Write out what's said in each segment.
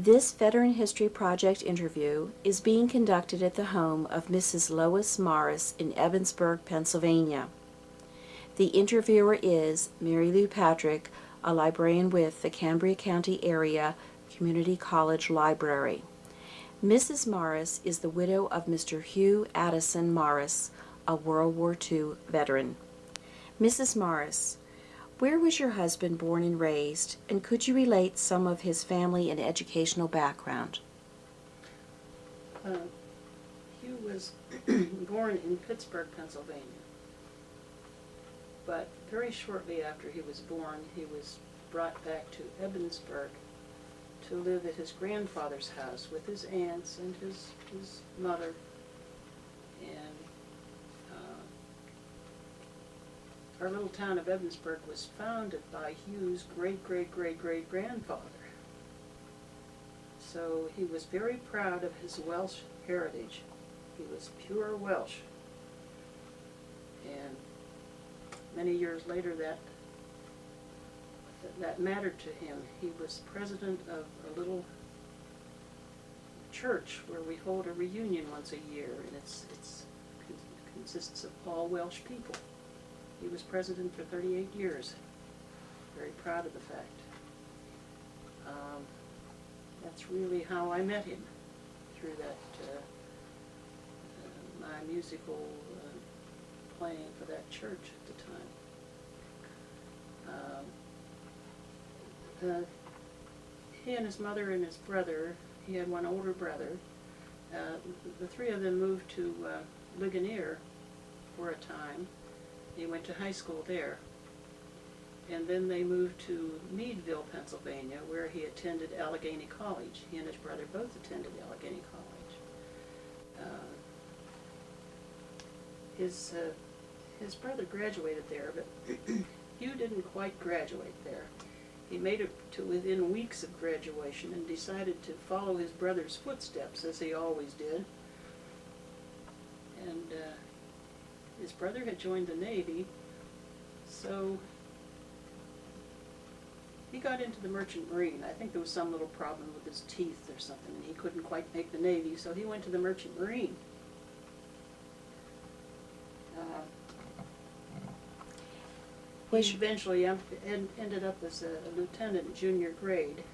This Veteran History Project interview is being conducted at the home of Mrs. Lois Morris in Evansburg, Pennsylvania. The interviewer is Mary Lou Patrick, a librarian with the Cambria County Area Community College Library. Mrs. Morris is the widow of Mr. Hugh Addison Morris, a World War II veteran. Mrs. Morris, where was your husband born and raised, and could you relate some of his family and educational background? Hugh was born in Pittsburgh, Pennsylvania, but very shortly after he was born, he was brought back to Evansburg to live at his grandfather's house with his aunts and his mother. And our little town of Evansburg was founded by Hugh's great-great-great-great-grandfather. So he was very proud of his Welsh heritage. He was pure Welsh. And many years later that mattered to him. He was president of a little church where we hold a reunion once a year, and it consists of all Welsh people. He was president for 38 years. Very proud of the fact. That's really how I met him, through that my musical playing for that church at the time. He and his mother and his brother, he had one older brother, the three of them moved to Ligonier for a time. He went to high school there. And then they moved to Meadville, Pennsylvania, where he attended Allegheny College. He and his brother both attended Allegheny College. His brother graduated there, but Hugh didn't quite graduate there. He made it to within weeks of graduation and decided to follow his brother's footsteps, as he always did. And his brother had joined the Navy, so he got into the Merchant Marine. I think there was some little problem with his teeth or something, and he couldn't quite make the Navy, so he went to the Merchant Marine. He eventually ended up as a lieutenant junior grade.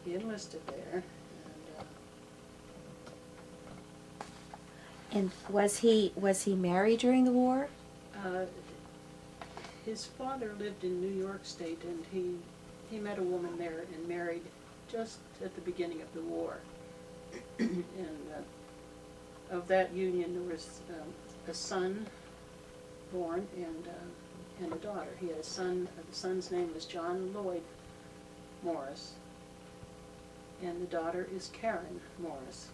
He enlisted there. And was he married during the war? His father lived in New York State, and he met a woman there and married just at the beginning of the war. And of that union there was a son born and a daughter. He had a son. The son's name was John Lloyd Morris, and the daughter is Karen Morris.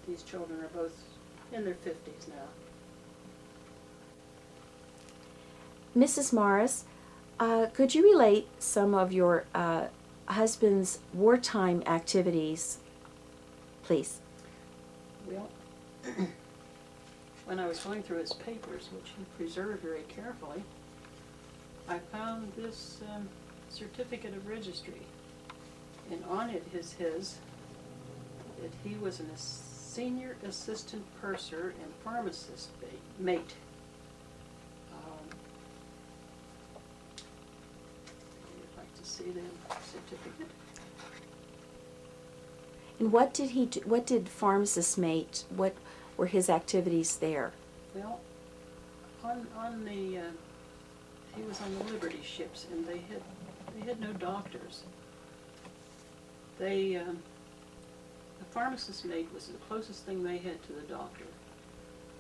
These children are both in their 50s now. Mrs. Morris, could you relate some of your husband's wartime activities, please? Well, when I was going through his papers, which he preserved very carefully, I found this certificate of registry, and on it is that he was a senior assistant purser and pharmacist mate. I'd like to see the certificate. And what did he do? What did pharmacist mate? What were his activities there? Well, on the he was on the Liberty ships, and they had no doctors. The pharmacist mate was the closest thing they had to the doctor.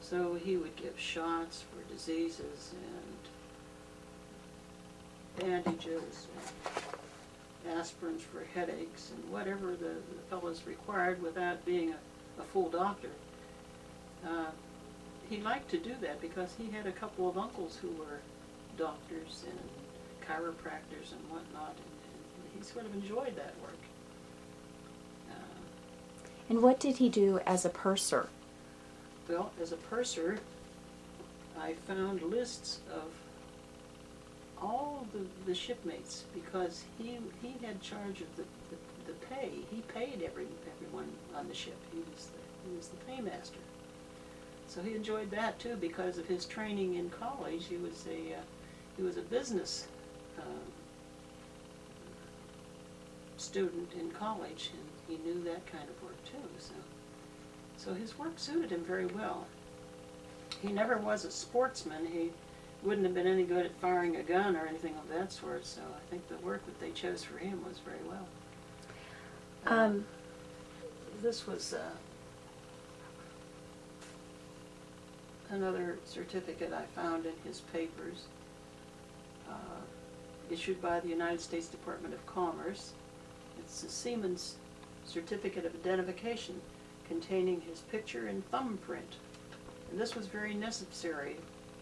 So he would give shots for diseases and bandages and aspirins for headaches and whatever the fellows required without being a full doctor. He liked to do that because he had a couple of uncles who were doctors and chiropractors and whatnot, and he sort of enjoyed that work. And what did he do as a purser? Well, as a purser, I found lists of all the shipmates, because he had charge of the pay. He paid everyone on the ship. He was the paymaster. So he enjoyed that too, because of his training in college. He was a business student in college, and he knew that kind of work too. So his work suited him very well. He never was a sportsman. He wouldn't have been any good at firing a gun or anything of that sort, so I think the work that they chose for him was very well. This was another certificate I found in his papers, issued by the United States Department of Commerce. It's a seaman's certificate of identification containing his picture and thumbprint. And this was very necessary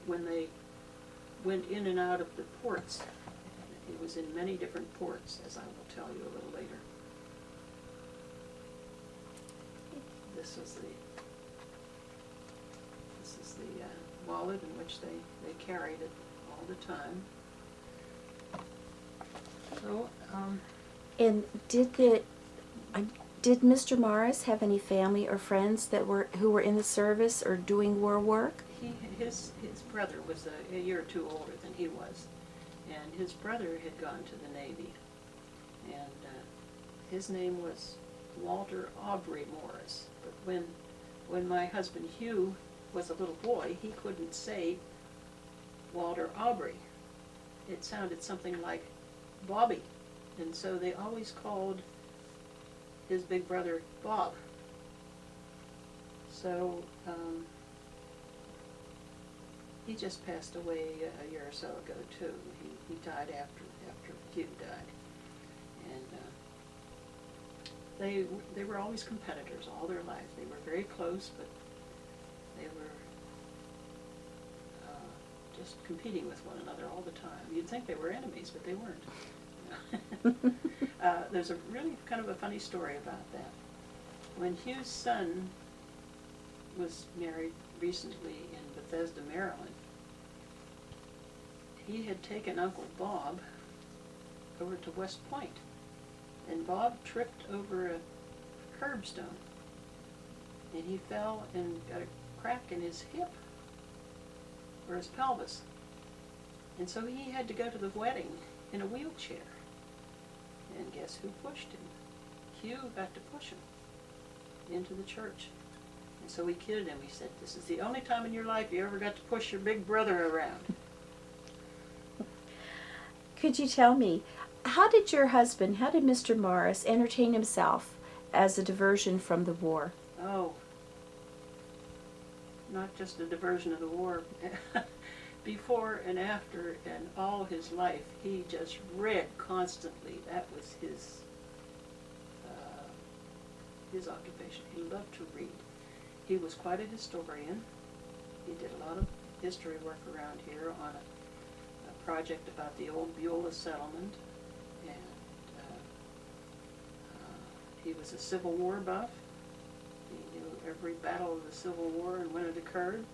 when they went in and out of the ports. He was in many different ports, as I will tell you a little later. This is the wallet in which they carried it all the time. So, And did Mr. Morris have any family or friends who were in the service or doing war work? His brother was a year or two older than he was, and his brother had gone to the Navy, and his name was Walter Aubrey Morris. But when my husband Hugh was a little boy, he couldn't say Walter Aubrey. It sounded something like Bobby, and so they always called his big brother Bob. So he just passed away a year or so ago too. He died after Hugh died, and they were always competitors all their life. They were very close, but they were just competing with one another all the time. You'd think they were enemies, but they weren't. There's a really kind of a funny story about that. When Hugh's son was married recently in Bethesda, Maryland, he had taken Uncle Bob over to West Point, and Bob tripped over a curbstone, and he fell and got a crack in his hip, or his pelvis, and so he had to go to the wedding in a wheelchair. And guess who pushed him? Hugh got to push him into the church. And so we kidded him. We said, "This is the only time in your life you ever got to push your big brother around." Could you tell me, how did Mr. Morris entertain himself as a diversion from the war? Oh, not just a diversion of the war. Before and after and all his life, he just read constantly. That was his occupation. He loved to read. He was quite a historian. He did a lot of history work around here on a project about the old Beulah settlement, and he was a Civil War buff. He knew every battle of the Civil War and when it occurred.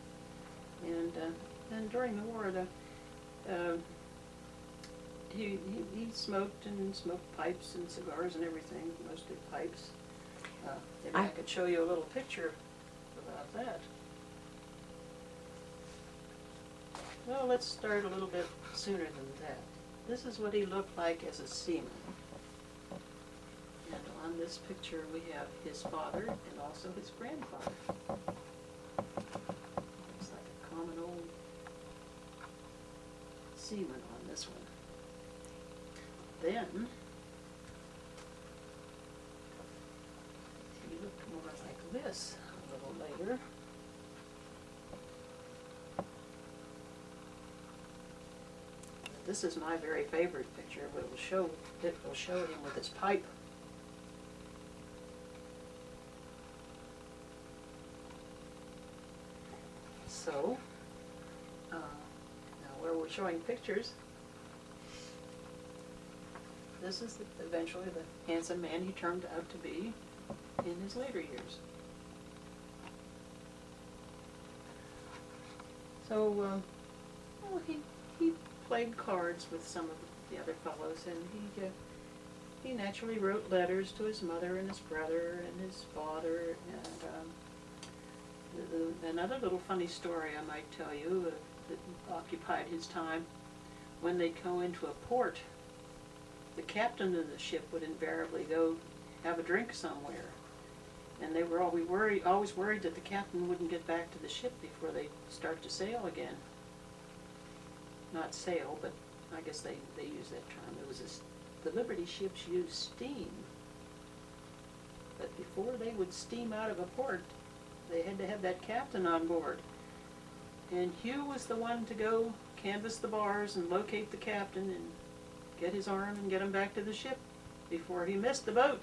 And during the war, he smoked pipes and cigars and everything, mostly pipes. Maybe I could show you a little picture about that. Well, let's start a little bit sooner than that. This is what he looked like as a seaman. And on this picture we have his father and also his grandfather. Looks like a common old seaman on this one. Then he looked more like this a little later. This is my very favorite picture. It will show him with his pipe. So, now where we're showing pictures, this is eventually the handsome man he turned out to be in his later years. So, well, he played cards with some of the other fellows, and he naturally wrote letters to his mother and his brother and his father. And another little funny story I might tell you that occupied his time. When they'd go into a port, the captain of the ship would invariably go have a drink somewhere. And they were always worried that the captain wouldn't get back to the ship before they start to sail again. Not sail, but I guess they use that term. The Liberty ships used steam. But before they would steam out of a port, they had to have that captain on board. And Hugh was the one to go canvass the bars and locate the captain and get his arm and get him back to the ship before he missed the boat.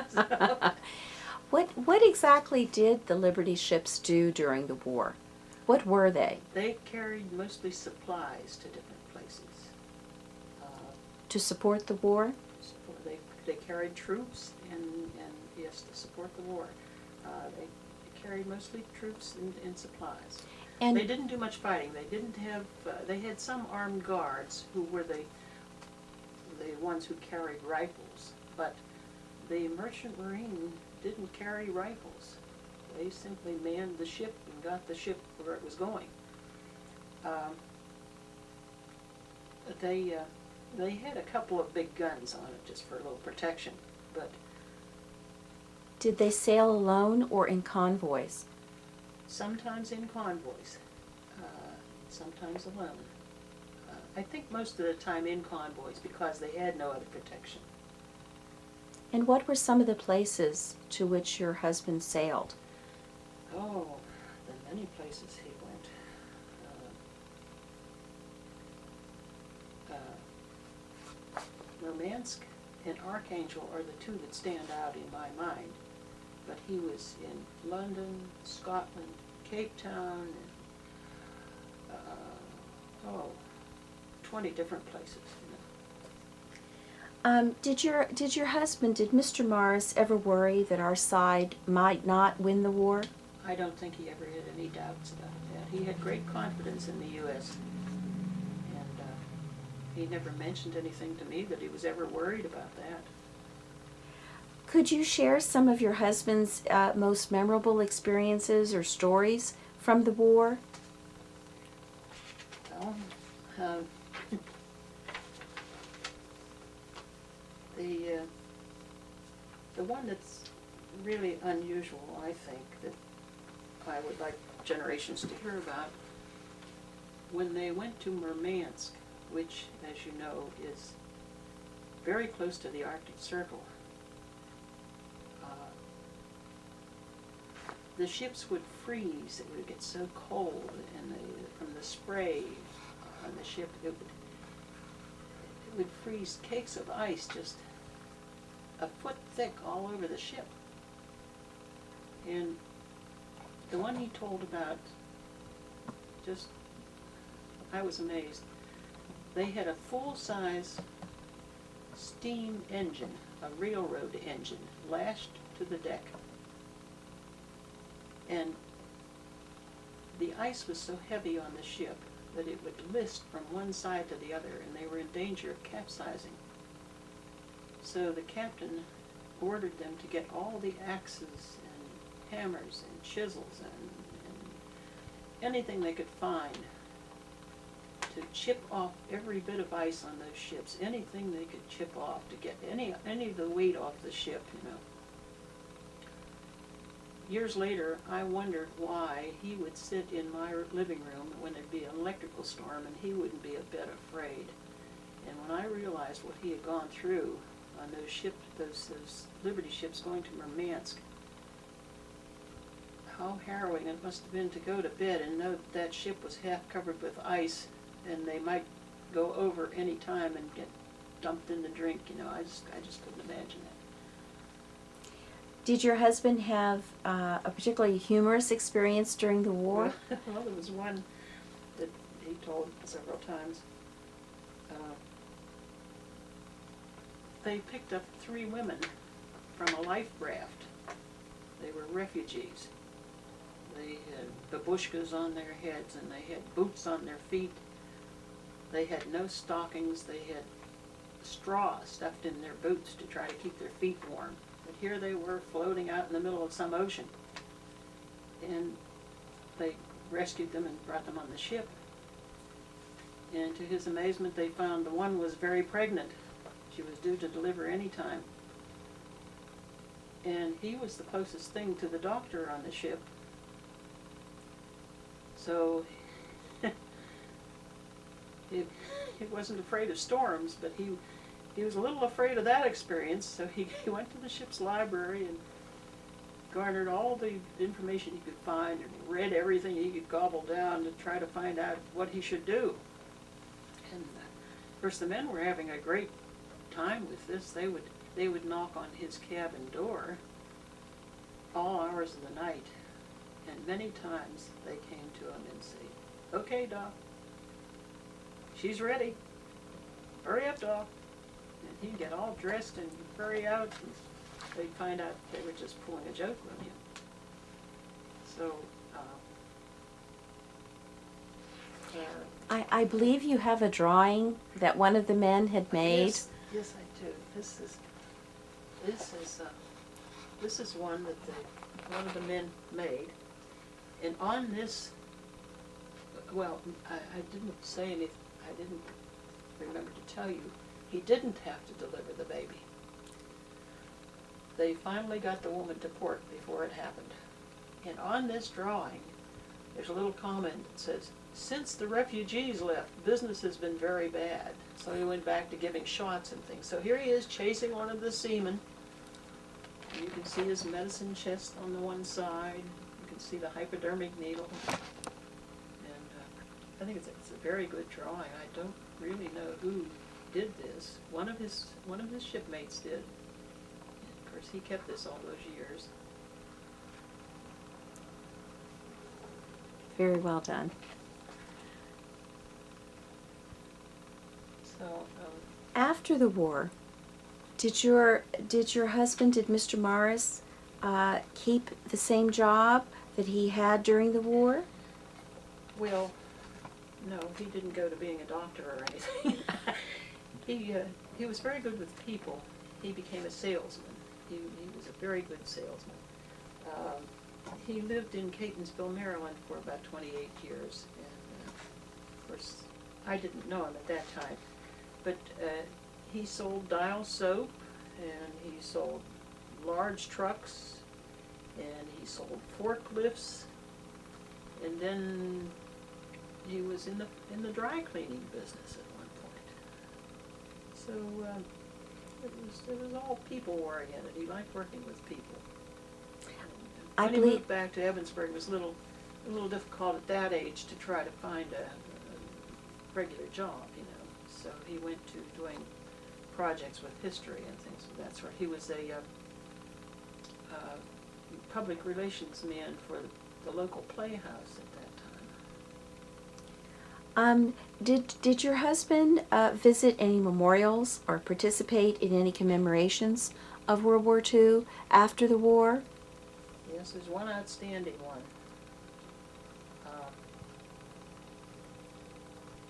So, What exactly did the Liberty ships do during the war? What were they? they carried mostly supplies to different places. To support the war? They carried troops and yes, to support the war. They carried mostly troops and supplies. And They didn't do much fighting. They didn't have. They had some armed guards who were the ones who carried rifles, but the merchant marine didn't carry rifles. They simply manned the ship and got the ship where it was going. They had a couple of big guns on it just for a little protection, but did they sail alone or in convoys? sometimes in convoys, sometimes alone. I think most of the time in convoys because they had no other protection. And what were some of the places to which your husband sailed? Oh, the many places he went. Murmansk and Archangel are the two that stand out in my mind. But he was in London, Scotland, Cape Town, and 20 different places. Did your husband, did Mr. Morris ever worry that our side might not win the war? I don't think he ever had any doubts about that. He had great confidence in the U.S. and he never mentioned anything to me that he was ever worried about that. Could you share some of your husband's most memorable experiences or stories from the war? Well, the one that's really unusual, I think, that I would like generations to hear about, when they went to Murmansk, which, as you know, is very close to the Arctic Circle. The ships would freeze. It would get so cold, and from the spray on the ship, it would freeze cakes of ice just a foot thick all over the ship. And the one he told about, just, I was amazed. They had a full-size steam engine, a railroad engine, lashed to the deck. And the ice was so heavy on the ship that it would list from one side to the other, and they were in danger of capsizing. So the captain ordered them to get all the axes and hammers and chisels and anything they could find to chip off every bit of ice on those ships, anything they could chip off to get any of the weight off the ship, you know. Years later, I wondered why he would sit in my living room when there'd be an electrical storm and he wouldn't be a bit afraid. And when I realized what he had gone through on those ships, those Liberty ships going to Murmansk, how harrowing it must have been to go to bed and know that that ship was half covered with ice and they might go over any time and get dumped in the drink. You know, I just couldn't imagine that. Did your husband have a particularly humorous experience during the war? Well, there was one that he told several times. They picked up 3 women from a life raft. They were refugees. They had babushkas on their heads and they had boots on their feet. They had no stockings. They had straw stuffed in their boots to try to keep their feet warm. But here they were floating out in the middle of some ocean. And they rescued them and brought them on the ship. And to his amazement, they found the one was very pregnant. She was due to deliver any time. And he was the closest thing to the doctor on the ship. So he wasn't afraid of storms, but he was a little afraid of that experience. So he went to the ship's library and garnered all the information he could find and read everything he could gobble down to try to find out what he should do. And of course the men were having a great time with this. They would knock on his cabin door all hours of the night, and many times they came to him and say, "Okay, Doc, she's ready. Hurry up, Doc." And he'd get all dressed and hurry out, and they'd find out they were just pulling a joke on him. So, I believe you have a drawing that one of the men had made. Yes, I do. This is one that one of the men made, and on this, well, I didn't say anything. I didn't remember to tell you, he didn't have to deliver the baby. They finally got the woman to port before it happened. And on this drawing, there's a little comment that says, "Since the refugees left, business has been very bad." So he went back to giving shots and things. So here he is chasing one of the seamen. You can see his medicine chest on the one side. You can see the hypodermic needle. And I think it's a very good drawing. I don't really know who did this. One of his shipmates did. And of course, he kept this all those years. Very well done. So, After the war, did your husband, did Mr. Morris, keep the same job that he had during the war? well, no, he didn't go to being a doctor or anything. He was very good with people. He became a salesman. He was a very good salesman. He lived in Catonsville, Maryland for about 28 years. And of course, I didn't know him at that time. But he sold Dial soap, and he sold large trucks, and he sold forklifts, and then he was in the dry cleaning business at one point. So it was all people oriented. He liked working with people. When he moved back to Evansburg, it was a little difficult at that age to try to find a regular job, you know. So he went to doing projects with history and things of that sort. He was a public relations man for the local playhouse at that time. Did your husband visit any memorials or participate in any commemorations of World War II after the war? Yes, there's one outstanding one.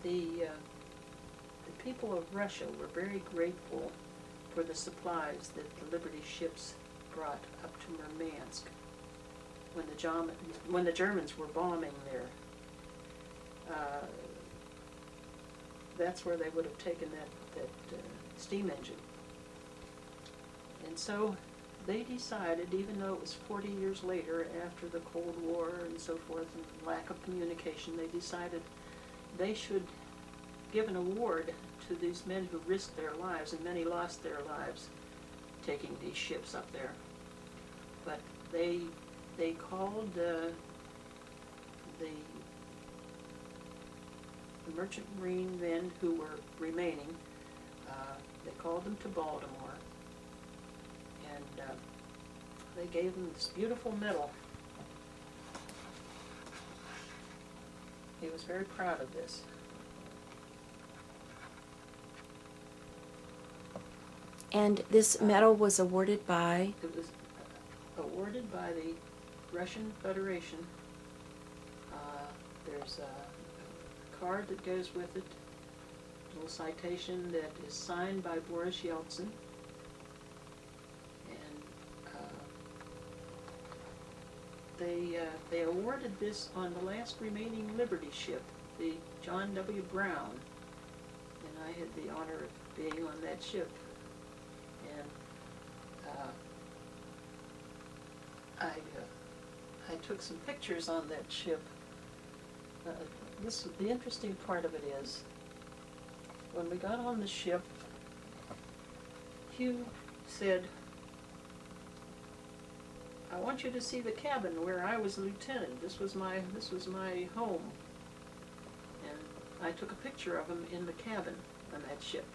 The people of Russia were very grateful for the supplies that the Liberty ships brought up to Murmansk when the Germans were bombing there. That's where they would have taken that steam engine. And so they decided, even though it was 40 years later after the Cold War and so forth and lack of communication, they decided they should give an award to these men who risked their lives, and many lost their lives taking these ships up there. But they called the merchant marine men who were remaining, they called them to Baltimore, and they gave them this beautiful medal. He was very proud of this. And this medal was awarded by? It was awarded by the Russian Federation. There's a card that goes with it, little citation that is signed by Boris Yeltsin. And they awarded this on the last remaining Liberty ship, the John W. Brown. And I had the honor of being on that ship. And I took some pictures on that ship. The interesting part of it is, when we got on the ship, Hugh said, "I want you to see the cabin where I was a lieutenant. This was my home." And I took a picture of him in the cabin on that ship.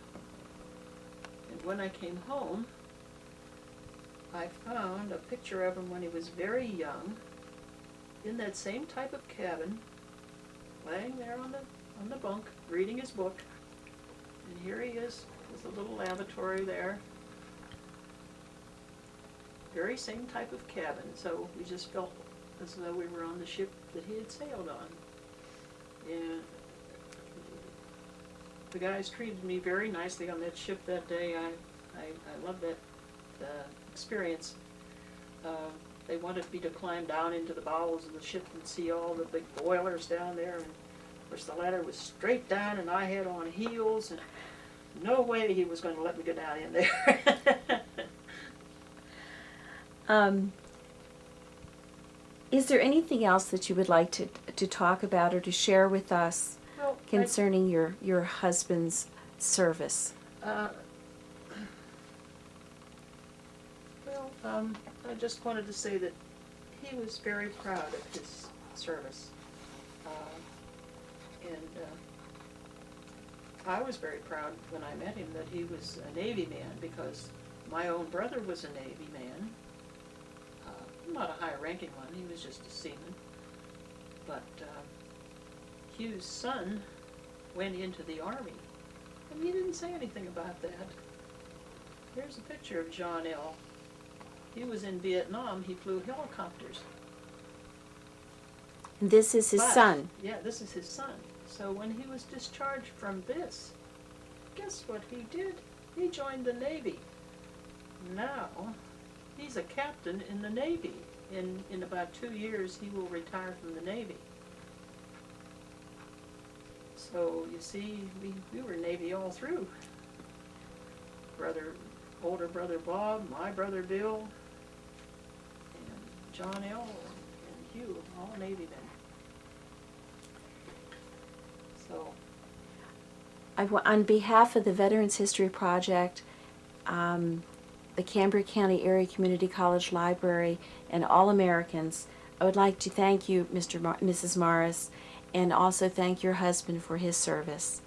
And when I came home, I found a picture of him when he was very young, in that same type of cabin, laying there on the bunk, reading his book. And here he is, with a little lavatory there. Very same type of cabin, so we just felt as though we were on the ship that he had sailed on. And the guys treated me very nicely on that ship that day. I loved that experience. They wanted me to climb down into the bowels of the ship and see all the big boilers down there. And of course the ladder was straight down and I had on heels, and no way he was going to let me go down in there. Is there anything else that you would like to talk about or to share with us concerning your husband's service? I just wanted to say that he was very proud of his service. I was very proud when I met him that he was a Navy man, because my own brother was a Navy man. Not a high-ranking one, he was just a seaman. But Hugh's son went into the Army, and he didn't say anything about that. Here's a picture of John L. He was in Vietnam. He flew helicopters. And this is his son. Yeah, this is his son. So when he was discharged from this, guess what he did? He joined the Navy. Now, he's a captain in the Navy. In about 2 years, he will retire from the Navy. So, you see, we were Navy all through. Older brother Bob, my brother Bill, and John L. and Hugh, all Navy men. So, On behalf of the Veterans History Project, the Cambria County Area Community College Library, and all Americans, I would like to thank you, Mrs. Morris, and also thank your husband for his service.